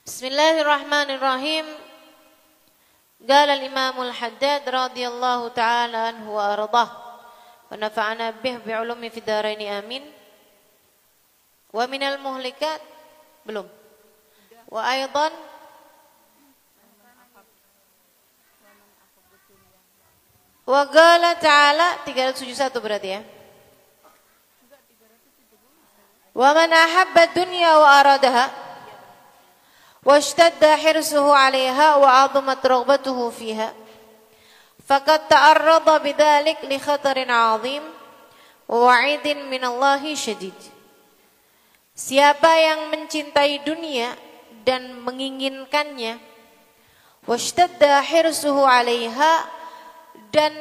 Bismillahirrahmanirrahim. Qala al-Imam al-Haddad radhiyallahu ta'ala anhu wa ardah wa nafa'ana bih bi'ulumi fid dharain amin. Wa minal muhlikat belum. Wa aidan wa qala ta'ala 371 berarti ya. Wa man ahabba dunya wa aradaha washtadda hirsuhu 'alayha wa 'azamat raghbatuhu fiha faqad ta'arrada bidzalik li khatarin 'azim wa wa'idin minallahi syadid. Siapa yang mencintai dunia dan menginginkannya, washtadda hirsuhu 'alayha, dan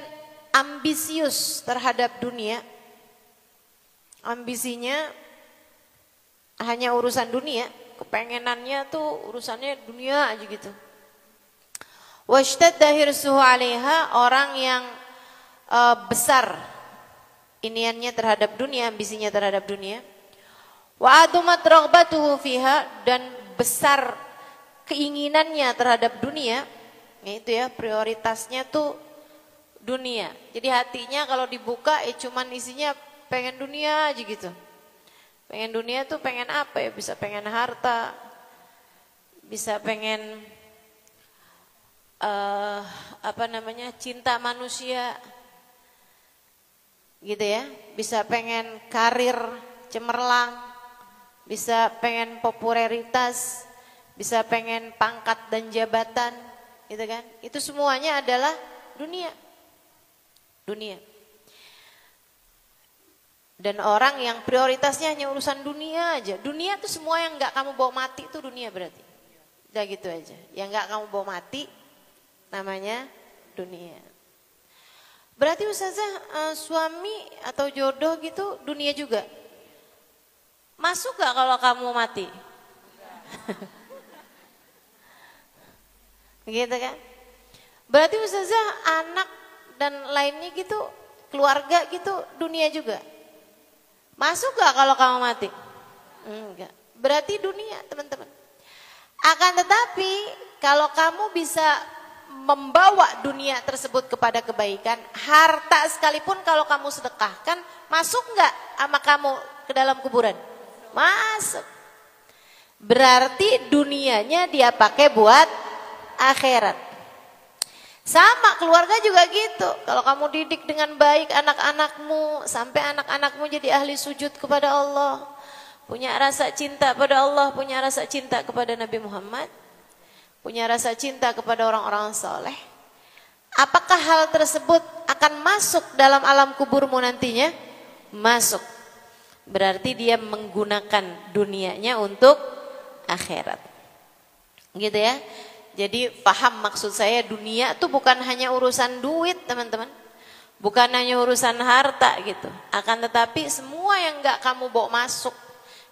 ambisius terhadap dunia, ambisinya hanya urusan dunia, kepengenannya tuh urusannya dunia aja gitu. Washtadda hirsuhu 'alaiha, orang yang besar iniannya terhadap dunia, ambisinya terhadap dunia. Wa adumat raghbatuhu fiha, dan besar keinginannya terhadap dunia, yaitu ya prioritasnya tuh dunia. Jadi hatinya kalau dibuka cuman isinya pengen dunia aja gitu. Pengen dunia tuh pengen apa ya? Bisa pengen harta, bisa pengen cinta manusia, gitu ya. Bisa pengen karir cemerlang, bisa pengen popularitas, bisa pengen pangkat dan jabatan, gitu kan? Itu semuanya adalah dunia. Dunia. Dan orang yang prioritasnya hanya urusan dunia aja. Dunia itu semua yang gak kamu bawa mati itu dunia berarti. Udah gitu aja. Yang gak kamu bawa mati namanya dunia. Berarti Ustazah suami atau jodoh gitu dunia juga. Masuk gak kalau kamu mati? Gitu kan? Berarti Ustazah anak dan lainnya gitu, keluarga gitu dunia juga. Masuk gak kalau kamu mati? Enggak. Berarti dunia teman-teman. Akan tetapi kalau kamu bisa membawa dunia tersebut kepada kebaikan, harta sekalipun kalau kamu sedekahkan, masuk gak sama kamu ke dalam kuburan? Masuk. Berarti dunianya dia pakai buat akhirat. Sama keluarga juga gitu. Kalau kamu didik dengan baik anak-anakmu, sampai anak-anakmu jadi ahli sujud kepada Allah, punya rasa cinta pada Allah, punya rasa cinta kepada Nabi Muhammad, punya rasa cinta kepada orang-orang soleh, apakah hal tersebut akan masuk dalam alam kuburmu nantinya? Masuk. Berarti dia menggunakan dunianya untuk akhirat. Gitu ya. Jadi paham maksud saya, dunia itu bukan hanya urusan duit teman-teman. Bukan hanya urusan harta gitu. Akan tetapi semua yang gak kamu bawa masuk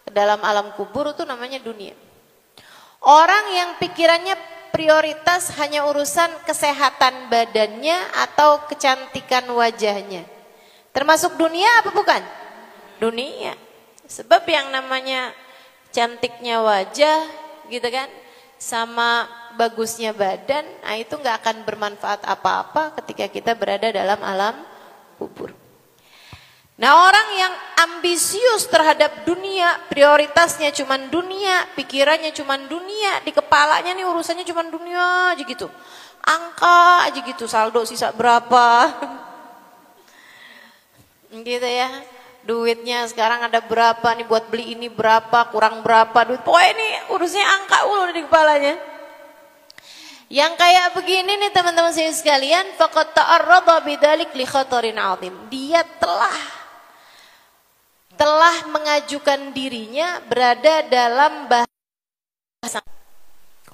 ke dalam alam kubur itu namanya dunia. Orang yang pikirannya prioritas hanya urusan kesehatan badannya atau kecantikan wajahnya, termasuk dunia apa bukan? Dunia. Sebab yang namanya cantiknya wajah gitu kan, sama bagusnya badan, nah itu nggak akan bermanfaat apa-apa ketika kita berada dalam alam kubur. Nah orang yang ambisius terhadap dunia, prioritasnya cuman dunia, pikirannya cuman dunia, di kepalanya nih urusannya cuman dunia aja gitu, angka aja gitu, saldo sisa berapa, gitu ya. Duitnya sekarang ada berapa nih buat beli ini berapa, kurang berapa duit, pokoknya ini urusnya angka mulu di kepalanya. Yang kayak begini nih teman-teman saya sekalian, faqad ta'arrada bidzalik li khatarin 'azim. Dia telah mengajukan dirinya berada dalam bahasa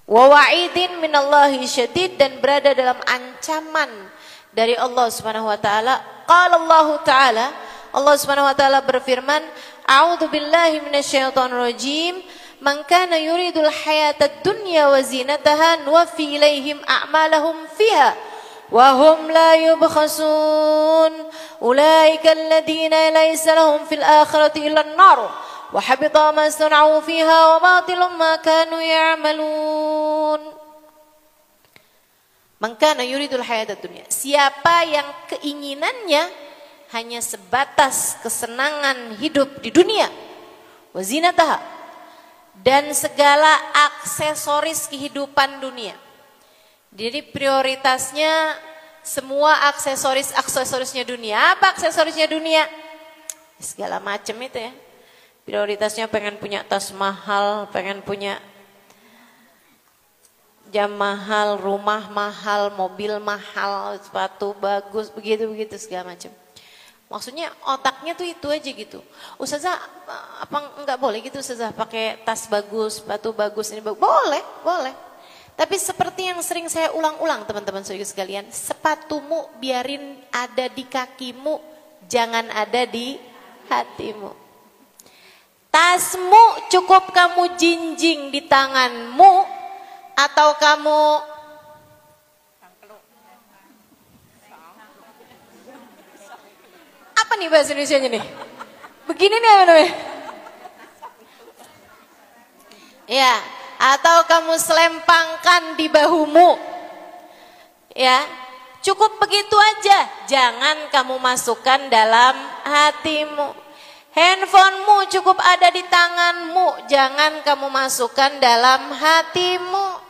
wa wa'idin minallahi syadid, dan berada dalam ancaman dari Allah Subhanahu wa taala. Qala Allah taala, Allah Subhanahu wa taala berfirman, a'udzu billahi minasyaitonir rajim. Man kana yuridul hayatad dunya wa zinataha nuwaffi ilaihim a'malahum fiha wa hum la yubkhasun ulaika alladhina laysa lahum fil akhirati illa an-nar wa habita ma sana'u fiha wa batilum ma kanu ya'malun. Man kana yuridul hayatad dunya, siapa yang keinginannya hanya sebatas kesenangan hidup di dunia, wa zinataha, dan segala aksesoris kehidupan dunia. Jadi prioritasnya semua aksesorisnya dunia. Apa aksesorisnya dunia? Segala macam itu ya. Prioritasnya pengen punya tas mahal, pengen punya jam mahal, rumah mahal, mobil mahal, sepatu bagus, begitu segala macam. Maksudnya otaknya tuh itu aja gitu. Ustazah, apa enggak boleh gitu Ustazah pakai tas bagus, sepatu bagus, ini bagus? Boleh. Tapi seperti yang sering saya ulang-ulang teman-teman saudara sekalian, sepatumu biarin ada di kakimu, jangan ada di hatimu. Tasmu cukup kamu jinjing di tanganmu, atau kamu apa nih bahasa Indonesianya nih? Begini nih apa namanya? Ya, atau kamu selempangkan di bahumu. Ya, cukup begitu aja. Jangan kamu masukkan dalam hatimu. Handphonemu cukup ada di tanganmu, jangan kamu masukkan dalam hatimu.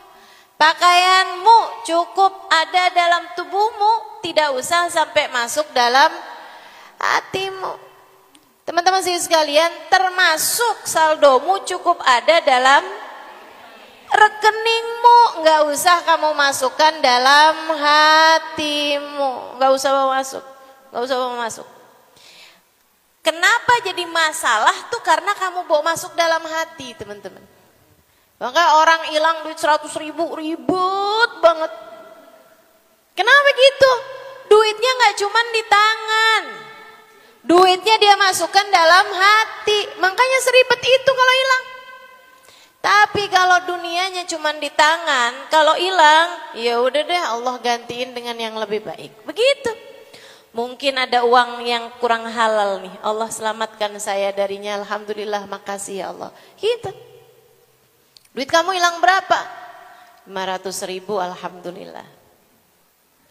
Pakaianmu cukup ada dalam tubuhmu, tidak usah sampai masuk dalam hatimu. Teman-teman sekalian, termasuk saldomu cukup ada dalam rekeningmu, nggak usah kamu masukkan dalam hatimu, nggak usah bawa masuk. Kenapa jadi masalah tuh? Karena kamu bawa masuk dalam hati, teman-teman. Maka orang hilang duit 100.000 ribut banget. Kenapa gitu? Duitnya nggak cuman di tangan, duitnya dia masukkan dalam hati. Makanya seribet itu kalau hilang. Tapi kalau dunianya cuman di tangan, kalau hilang, ya udah deh Allah gantiin dengan yang lebih baik. Begitu. Mungkin ada uang yang kurang halal nih, Allah selamatkan saya darinya, alhamdulillah, makasih ya Allah. Gitu. Duit kamu hilang berapa? 500.000, alhamdulillah.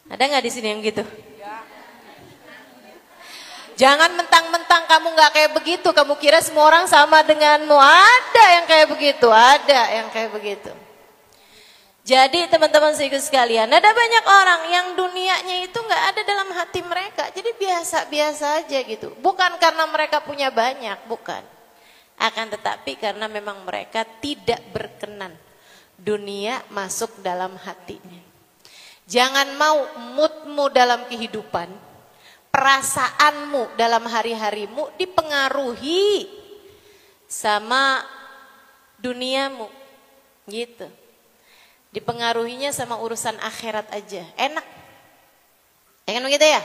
Ada nggak di sini yang gitu? Jangan mentang-mentang kamu nggak kayak begitu, kamu kira semua orang sama denganmu. Ada yang kayak begitu. Jadi teman-teman sekalian, ada banyak orang yang dunianya itu nggak ada dalam hati mereka. Jadi biasa-biasa aja gitu. Bukan karena mereka punya banyak, bukan. Akan tetapi karena memang mereka tidak berkenan dunia masuk dalam hatinya. Jangan mau moodmu dalam kehidupan, perasaanmu dalam hari-harimu dipengaruhi sama duniamu, gitu. Dipengaruhinya sama urusan akhirat aja, enak. Ya kan begitu ya?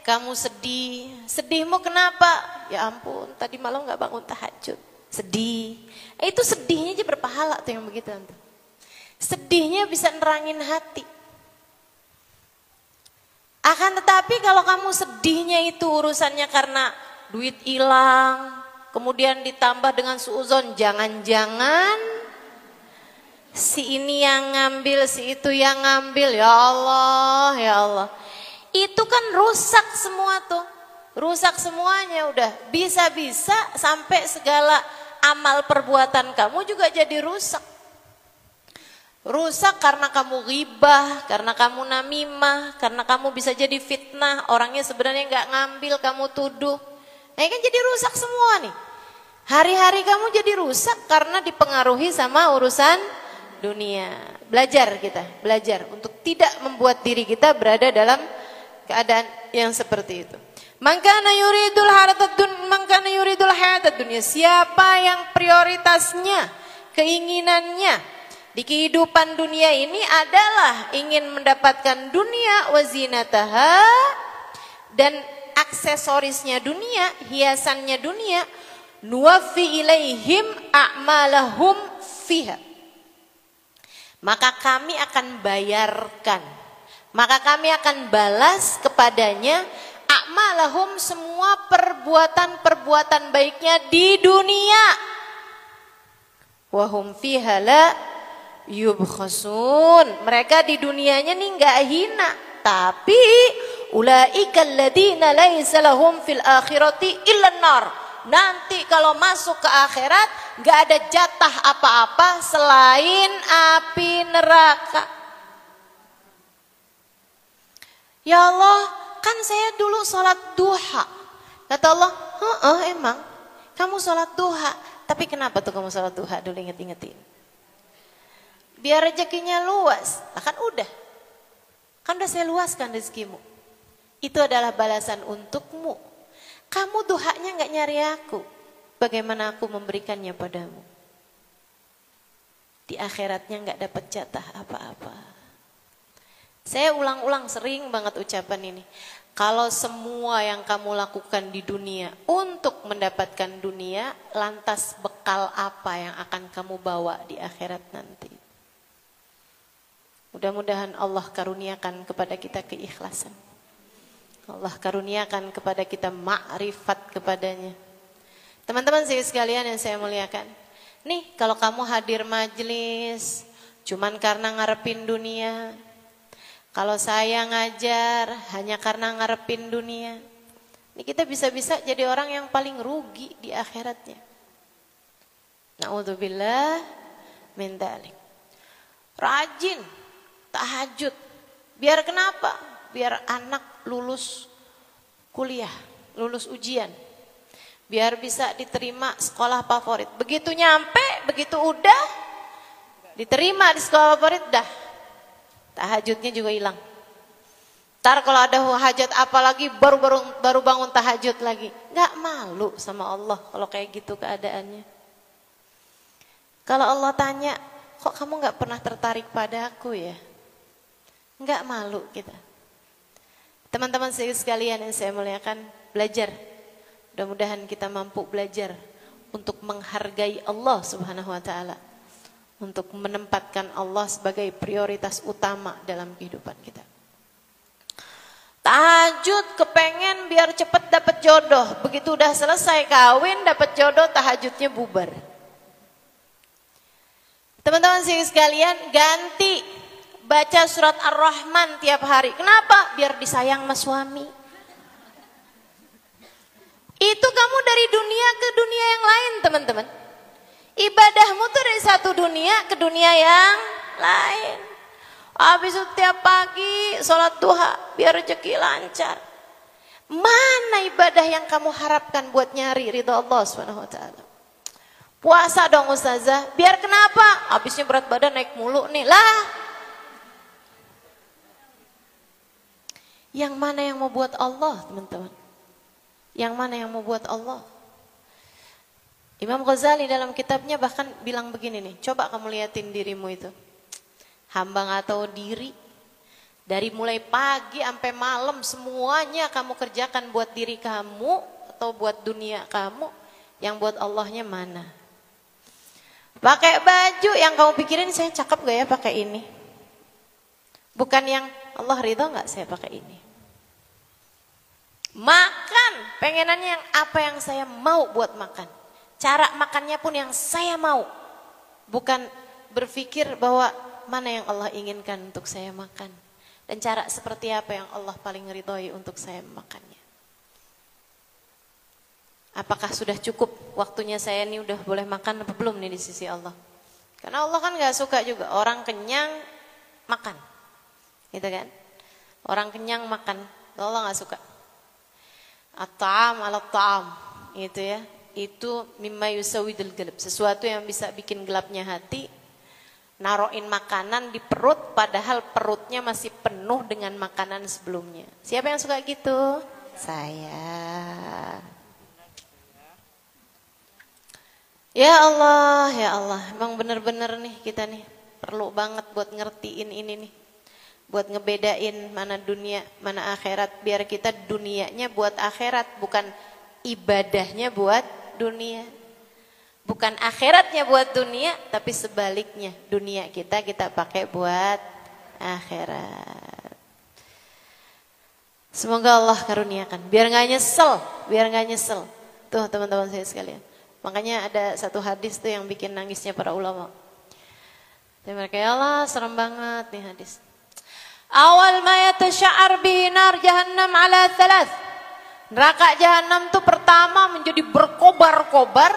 Kamu sedih, sedihmu kenapa? Ya ampun, tadi malam nggak bangun tahajud, sedih. Itu sedihnya aja berpahala tuh yang begitu nanti. Sedihnya bisa nerangin hati. Akan tetapi kalau kamu sedihnya itu urusannya karena duit hilang, kemudian ditambah dengan suuzon, jangan-jangan si ini yang ngambil, si itu yang ngambil, ya Allah. Itu kan rusak semua tuh, rusak semuanya udah. Bisa-bisa sampai segala amal perbuatan kamu juga jadi rusak. Rusak karena kamu ghibah, karena kamu namimah, karena kamu bisa jadi fitnah. Orangnya sebenarnya nggak ngambil, kamu tuduh. Nah, kan jadi rusak semua nih. Hari-hari kamu jadi rusak karena dipengaruhi sama urusan dunia. Belajar untuk tidak membuat diri kita berada dalam keadaan yang seperti itu. Mangkana yuridul hayatad dunya, siapa yang prioritasnya, keinginannya di kehidupan dunia ini adalah ingin mendapatkan dunia wazinataha dan aksesorisnya dunia, hiasannya dunia, nuwaffi ilaihim a'malahum fiha. Maka kami akan bayarkan, maka kami akan balas kepadanya a'malahum, semua perbuatan-perbuatan baiknya di dunia. Wa hum fiha la yubkhasun. Mereka di dunianya nih enggak hina, tapi ulaika alladziina laisa lahum fil akhirati illan nar. Nanti kalau masuk ke akhirat enggak ada jatah apa-apa selain api neraka. Ya Allah, kan saya dulu sholat duha. Kata Allah, emang kamu sholat duha. Tapi kenapa tuh kamu sholat duha? Dulu inget-ingetin. Biar rezekinya luas. Nah, kan udah. Kan udah saya luaskan rezekimu. Itu adalah balasan untukmu. Kamu duhanya gak nyari aku. Bagaimana aku memberikannya padamu? Di akhiratnya gak dapat jatah apa-apa. Saya ulang-ulang sering banget ucapan ini. Kalau semua yang kamu lakukan di dunia untuk mendapatkan dunia, lantas bekal apa yang akan kamu bawa di akhirat nanti? Mudah-mudahan Allah karuniakan kepada kita keikhlasan. Allah karuniakan kepada kita ma'rifat kepadanya. Teman-teman sekalian yang saya muliakan. Nih, kalau kamu hadir majelis cuman karena ngarepin dunia, kalau saya ngajar hanya karena ngarepin dunia, ini kita bisa-bisa jadi orang yang paling rugi di akhiratnya. Na'udzubillah min dzalik. Rajin tahajud. Biar kenapa? Biar anak lulus kuliah, lulus ujian. Biar bisa diterima sekolah favorit. Begitu nyampe, begitu udah diterima di sekolah favorit, dah tahajudnya juga hilang. Ntar kalau ada hajat apa lagi baru bangun tahajud lagi. Nggak malu sama Allah kalau kayak gitu keadaannya. Kalau Allah tanya, kok kamu nggak pernah tertarik pada aku ya? Nggak malu kita. Teman-teman sekalian yang saya muliakan, belajar. Mudah-mudahan kita mampu belajar untuk menghargai Allah Subhanahu wa taala. Untuk menempatkan Allah sebagai prioritas utama dalam kehidupan kita. Tahajud kepengen biar cepet dapat jodoh. Begitu udah selesai kawin dapat jodoh, tahajudnya bubar. Teman-teman sekalian, ganti baca surat Ar-Rahman tiap hari. Kenapa? Biar disayang sama suami. Itu kamu dari dunia ke dunia yang lain, teman-teman. Ibadahmu tuh dari satu dunia ke dunia yang lain. Habis itu tiap pagi sholat duha biar rezeki lancar. Mana ibadah yang kamu harapkan buat nyari ridho Allah SWT? Puasa dong ustazah. Biar kenapa? Habisnya berat badan naik mulu nih lah. Yang mana yang mau buat Allah, teman-teman? Yang mana yang mau buat Allah? Imam Ghazali dalam kitabnya bahkan bilang begini nih, coba kamu liatin dirimu itu. Hamba nggak tahu diri. Dari mulai pagi sampai malam semuanya kamu kerjakan buat diri kamu atau buat dunia kamu, yang buat Allahnya mana? Pakai baju yang kamu pikirin, saya cakep gak ya pakai ini? Bukan yang Allah ridho nggak saya pakai ini? Makan, pengenannya yang apa yang saya mau buat makan. Cara makannya pun yang saya mau. Bukan berpikir bahwa mana yang Allah inginkan untuk saya makan. Dan cara seperti apa yang Allah paling ridhoi untuk saya makannya. Apakah sudah cukup waktunya saya ini udah boleh makan apa belum nih di sisi Allah. Karena Allah kan gak suka juga orang kenyang makan. Gitu kan. Orang kenyang makan. Allah gak suka. At-ta'am ala ta'am. Gitu ya. Itu mimma yusawidul gelap, sesuatu yang bisa bikin gelapnya hati. Naroin makanan di perut padahal perutnya masih penuh dengan makanan sebelumnya. Siapa yang suka gitu? Saya. Ya Allah, emang bener-bener nih kita nih perlu banget buat ngertiin ini nih. Buat ngebedain mana dunia, mana akhirat. Biar kita dunianya buat akhirat, bukan ibadahnya buat dunia. Bukan akhiratnya buat dunia, tapi sebaliknya. Dunia kita pakai buat akhirat. Semoga Allah karuniakan, biar nggak nyesel, biar nggak nyesel. Tuh teman-teman saya sekalian. Makanya ada satu hadis tuh yang bikin nangisnya para ulama. Dan mereka, ya Allah serem banget nih hadis. Awal ma yatasya'ar bihi nar jahannam ala thalath. Neraka jahanam tuh pertama menjadi berkobar-kobar.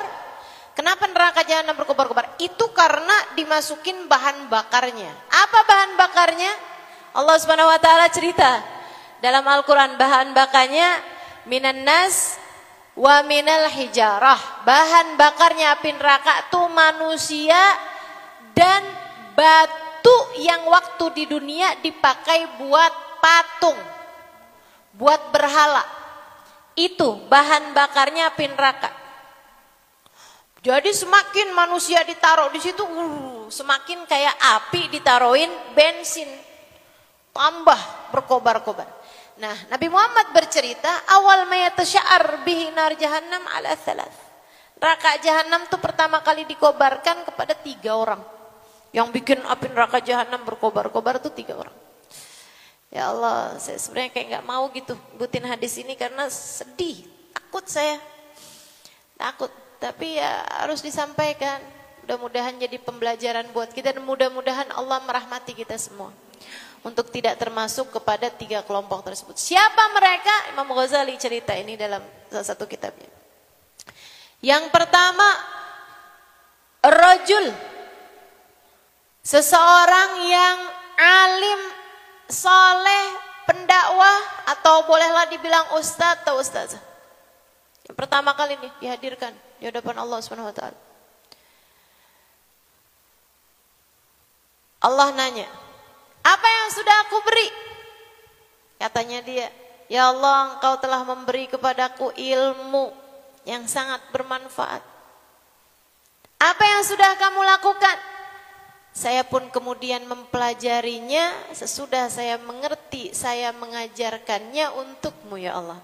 Kenapa neraka jahanam berkobar-kobar? Itu karena dimasukin bahan bakarnya. Apa bahan bakarnya? Allah Subhanahu wa taala cerita dalam Al-Quran, bahan bakarnya minan nas wa minal hijarah. Bahan bakarnya api neraka itu manusia dan batu yang waktu di dunia dipakai buat patung, buat berhala. Itu bahan bakarnya api neraka. Jadi semakin manusia ditaruh di situ, semakin kayak api ditaruhin bensin, tambah berkobar-kobar. Nah, Nabi Muhammad bercerita, awal ma yatasya'ar bihi nar jahannam ala thalath. Neraka jahanam itu pertama kali dikobarkan kepada 3 orang. Yang bikin api neraka jahanam berkobar-kobar itu 3 orang. Ya Allah, saya sebenarnya kayak nggak mau gitu butin hadis ini karena sedih, takut saya. Takut, tapi ya harus disampaikan. Mudah-mudahan jadi pembelajaran buat kita dan mudah-mudahan Allah merahmati kita semua. Untuk tidak termasuk kepada 3 kelompok tersebut. Siapa mereka? Imam Ghazali cerita ini dalam salah satu kitabnya. Yang pertama, rajul. Seseorang yang alim, soleh, pendakwah, atau bolehlah dibilang ustadz atau ustazah. Yang pertama kali nih dihadirkan di hadapan Allah Subhanahu wa taala. Allah nanya, apa yang sudah aku beri? Katanya dia, ya Allah, engkau telah memberi kepadaku ilmu yang sangat bermanfaat. Apa yang sudah kamu lakukan? Saya pun kemudian mempelajarinya, sesudah saya mengerti, saya mengajarkannya untukmu ya Allah.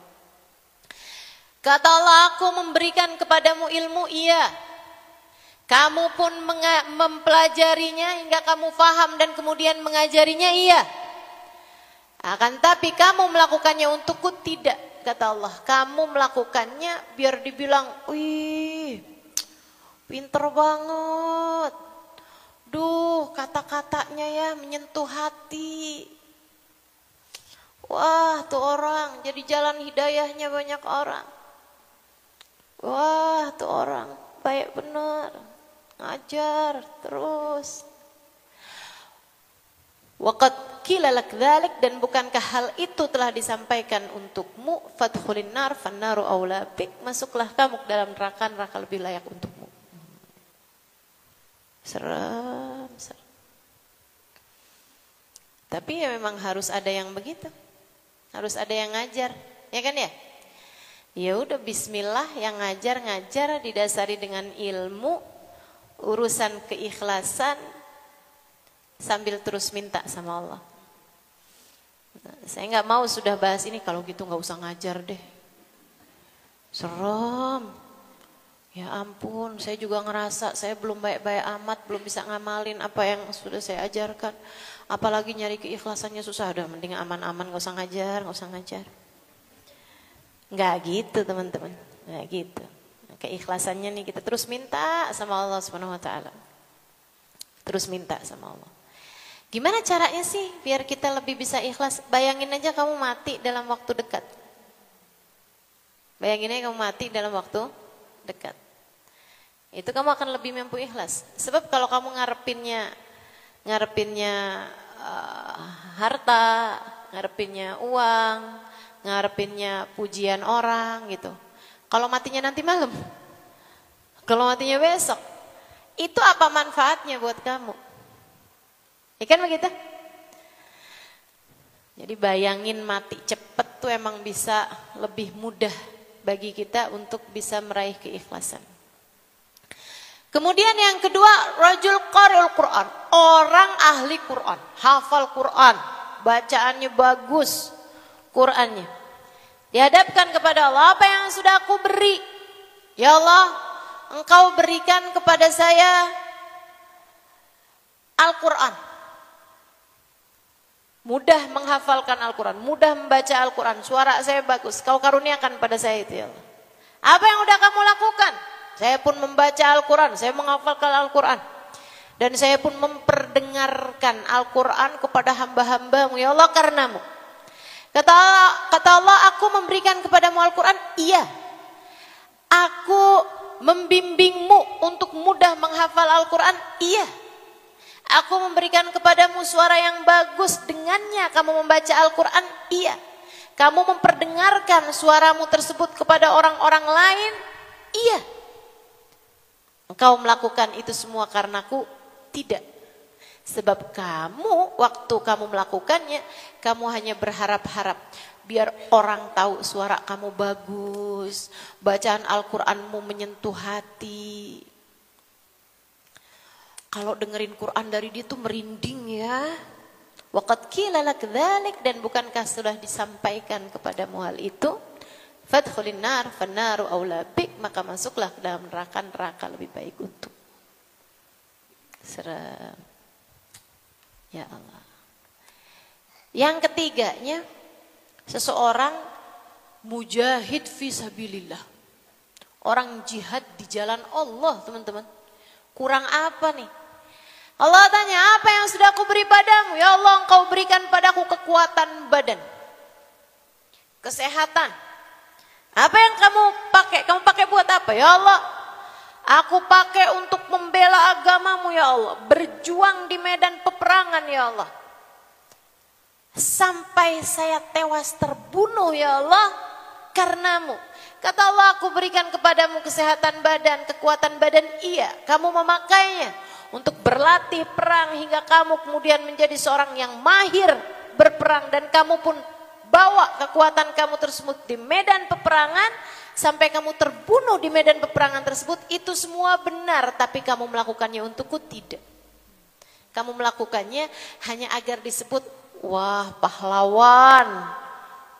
Kata Allah, aku memberikan kepadamu ilmu, iya. Kamu pun mempelajarinya hingga kamu faham dan kemudian mengajarinya, iya. Akan tapi kamu melakukannya untukku, tidak. Kata Allah, kamu melakukannya biar dibilang, wih, pinter banget. Duh, kata-katanya ya menyentuh hati. Wah, tuh orang jadi jalan hidayahnya banyak orang. Wah, tuh orang baik benar. Ngajar terus. Waqad qila lak dzalik, dan bukankah hal itu telah disampaikan untukmu, fadkhulin nar fannaru aula bik, masuklah kamu ke dalam neraka, neraka lebih layak untukmu. Serem. Tapi ya memang harus ada yang begitu. Harus ada yang ngajar, ya kan ya? Ya udah bismillah, yang ngajar didasari dengan ilmu, urusan keikhlasan, sambil terus minta sama Allah. Nah, saya nggak mau sudah bahas ini, kalau gitu nggak usah ngajar deh. Serem. Ya ampun, saya juga ngerasa saya belum baik-baik amat, belum bisa ngamalin apa yang sudah saya ajarkan. Apalagi nyari keikhlasannya susah, udah mending aman-aman, nggak usah ngajar. Nggak gitu teman-teman, nggak gitu. Keikhlasannya nih kita terus minta sama Allah Subhanahu wa taala. Terus minta sama Allah. Gimana caranya sih biar kita lebih bisa ikhlas? Bayangin aja kamu mati dalam waktu dekat. Bayangin aja kamu mati dalam waktu dekat. Itu kamu akan lebih mampu ikhlas. Sebab kalau kamu ngarepinnya harta, ngarepinnya uang, ngarepinnya pujian orang gitu. Kalau matinya nanti malam, kalau matinya besok, itu apa manfaatnya buat kamu? Ikan begitu? Jadi bayangin mati cepet tuh emang bisa lebih mudah bagi kita untuk bisa meraih keikhlasan. Kemudian yang kedua, rajul qari'ul Quran, orang ahli Quran, hafal Quran, bacaannya bagus, Qurannya. Dihadapkan kepada Allah, apa yang sudah aku beri? Ya Allah, engkau berikan kepada saya Al-Quran. mudah menghafalkan Al-Quran, mudah membaca Al-Quran, suara saya bagus, kau karuniakan pada saya itu ya Allah. Apa yang udah kamu lakukan? Saya pun membaca Al-Quran, saya menghafalkan Al-Quran. Dan saya pun memperdengarkan Al-Quran kepada hamba-hambamu ya Allah karenamu. Kata Allah, aku memberikan kepadamu Al-Quran, iya. Aku membimbingmu untuk mudah menghafal Al-Quran, iya. Aku memberikan kepadamu suara yang bagus, dengannya kamu membaca Al-Quran, iya. Kamu memperdengarkan suaramu tersebut kepada orang-orang lain, iya. Engkau melakukan itu semua karenaku, tidak. Sebab kamu, waktu kamu melakukannya, kamu hanya berharap-harap biar orang tahu suara kamu bagus, bacaan Al-Quranmu menyentuh hati. Kalau dengerin Quran dari dia tuh merinding ya. Waqad qila lak dzalik, dan bukankah sudah disampaikan kepadamu hal itu? Fadkhulin nar fannaru aula bik, maka masuklah ke dalam neraka lebih baik untuk. Seram. Ya Allah. Yang ketiganya, seseorang mujahid fisabilillah. Orang jihad di jalan Allah, teman-teman. Kurang apa nih? Allah tanya, apa yang sudah aku beri padamu? Ya Allah, engkau berikan padaku kekuatan badan, kesehatan. Apa yang kamu pakai? Kamu pakai buat apa? Ya Allah, aku pakai untuk membela agamamu ya Allah. Berjuang di medan peperangan ya Allah. Sampai saya tewas terbunuh ya Allah karenamu. Kata Allah, aku berikan kepadamu kesehatan badan, kekuatan badan, iya. Kamu memakainya untuk berlatih perang hingga kamu kemudian menjadi seorang yang mahir berperang. Dan kamu pun bawa kekuatan kamu tersebut di medan peperangan sampai kamu terbunuh di medan peperangan tersebut. Itu semua benar, tapi kamu melakukannya untukku? Tidak. Kamu melakukannya hanya agar disebut, wah pahlawan.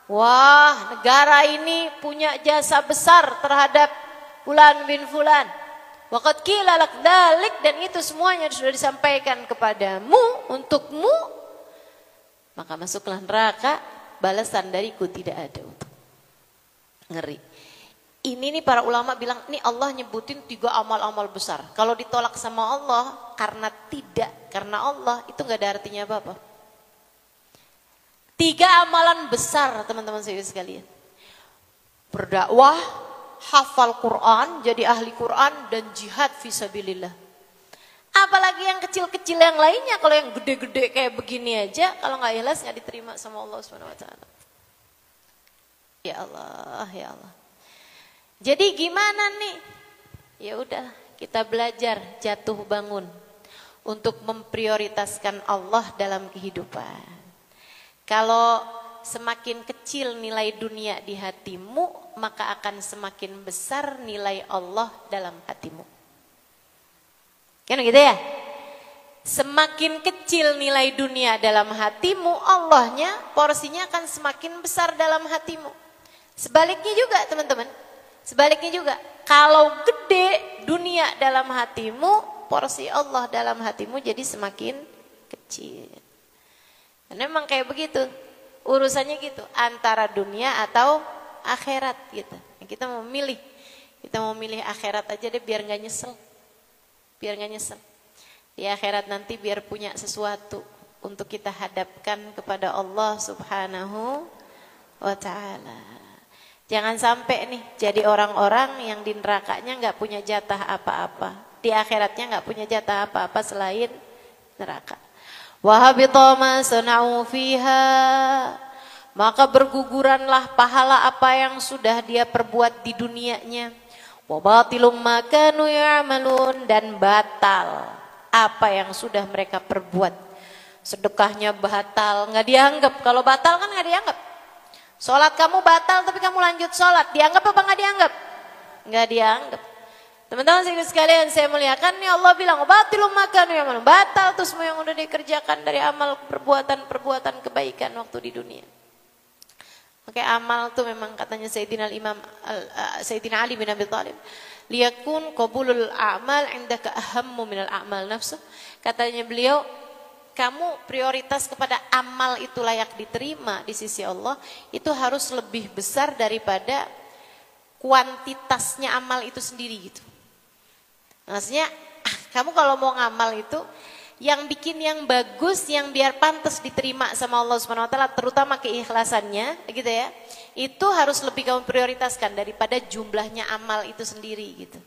Wah, negara ini punya jasa besar terhadap Fulan bin Fulan. Waqad qila lak dzalik, dan itu semuanya sudah disampaikan kepadamu, untukmu. Maka masuklah neraka, balasan dariku tidak ada untuk. Ngeri. Ini nih para ulama bilang, nih Allah nyebutin 3 amal-amal besar. Kalau ditolak sama Allah karena tidak, karena Allah, itu gak ada artinya apa-apa. 3 amalan besar teman-teman sekalian. Berdakwah, hafal Quran, jadi ahli Quran, dan jihad fisabilillah. Apalagi yang kecil-kecil yang lainnya, kalau yang gede-gede kayak begini aja, kalau nggak ikhlas nggak diterima sama Allah Subhanahu Wa Taala. Ya Allah, ya Allah. Jadi gimana nih? Ya udah, kita belajar jatuh bangun untuk memprioritaskan Allah dalam kehidupan. Kalau semakin kecil nilai dunia di hatimu, maka akan semakin besar nilai Allah dalam hatimu. Kan gitu ya? Semakin kecil nilai dunia dalam hatimu, Allahnya, porsinya akan semakin besar dalam hatimu. Sebaliknya juga teman-teman. Sebaliknya juga. Kalau gede dunia dalam hatimu, porsi Allah dalam hatimu jadi semakin kecil. Dan memang kayak begitu, urusannya gitu, antara dunia atau akhirat gitu. Kita mau milih akhirat aja deh biar nggak nyesel, Di akhirat nanti biar punya sesuatu untuk kita hadapkan kepada Allah Subhanahu Wa Taala. Jangan sampai nih jadi orang-orang yang di nerakanya nggak punya jatah apa-apa, di akhiratnya nggak punya jatah apa-apa selain neraka. Wahabita ma sana'u fiha, maka berguguranlah pahala apa yang sudah dia perbuat di dunianya. Wa batilum ma kanu ya'malun, dan batal apa yang sudah mereka perbuat. Sedekahnya batal, nggak dianggap. Kalau batal kan nggak dianggap. Sholat kamu batal tapi kamu lanjut sholat, dianggap apa nggak dianggap? Nggak dianggap. Teman-teman sekalian, saya muliakan nih, Allah bilang batilum makanu ya'malun, batal tuh semua yang udah dikerjakan dari amal perbuatan kebaikan waktu di dunia. Oke, amal tuh memang katanya Sayyidina Ali bin Abi Thalib, liyakun qabulul a'mal indaka ahammu minal a'mal nafsu. Katanya beliau, kamu prioritas kepada amal itu layak diterima di sisi Allah, itu harus lebih besar daripada kuantitasnya amal itu sendiri gitu. Maksudnya kamu kalau mau ngamal itu yang bikin yang bagus, yang biar pantas diterima sama Allah Subhanahu wa taala, terutama keikhlasannya gitu ya. Itu harus lebih kamu prioritaskan daripada jumlahnya amal itu sendiri gitu.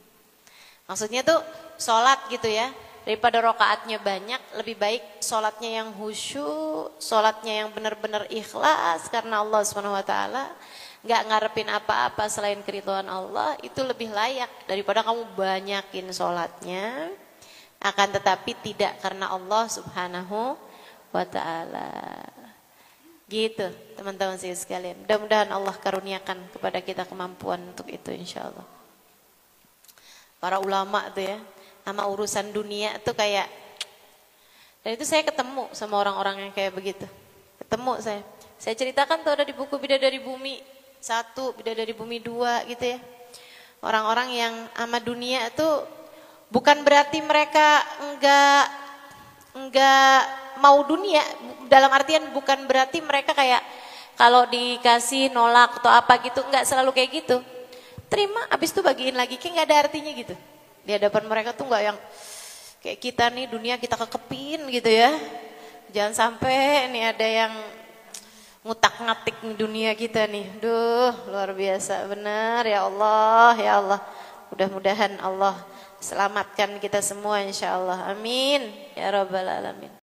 Maksudnya tuh sholat gitu ya. Daripada rokaatnya banyak, lebih baik sholatnya yang khusyuk, sholatnya yang benar-benar ikhlas karena Allah Subhanahu wa taala, nggak ngarepin apa-apa selain keridhaan Allah, itu lebih layak daripada kamu banyakin sholatnya, akan tetapi tidak karena Allah Subhanahu wa taala. Gitu, teman-teman sekalian. Mudah-mudahan Allah karuniakan kepada kita kemampuan untuk itu insyaallah. Para ulama tuh ya, sama urusan dunia tuh kayak, dan itu saya ketemu sama orang-orang yang kayak begitu. Ketemu saya ceritakan tuh ada di buku Bidadari Bumi 1, Bidadari Bumi 2 gitu ya. Orang-orang yang sama dunia tuh bukan berarti mereka enggak mau dunia, dalam artian bukan berarti mereka kayak kalau dikasih nolak atau apa gitu, enggak selalu kayak gitu. Terima, habis itu bagiin lagi, kayak enggak ada artinya gitu. Di hadapan mereka tuh enggak yang kayak kita nih, dunia kita kekepin gitu ya. Jangan sampai nih ada yang ngutak-ngatik dunia kita nih. Duh, luar biasa benar ya Allah, ya Allah. Mudah-mudahan Allah selamatkan kita semua insyaallah. Amin ya rabbal alamin.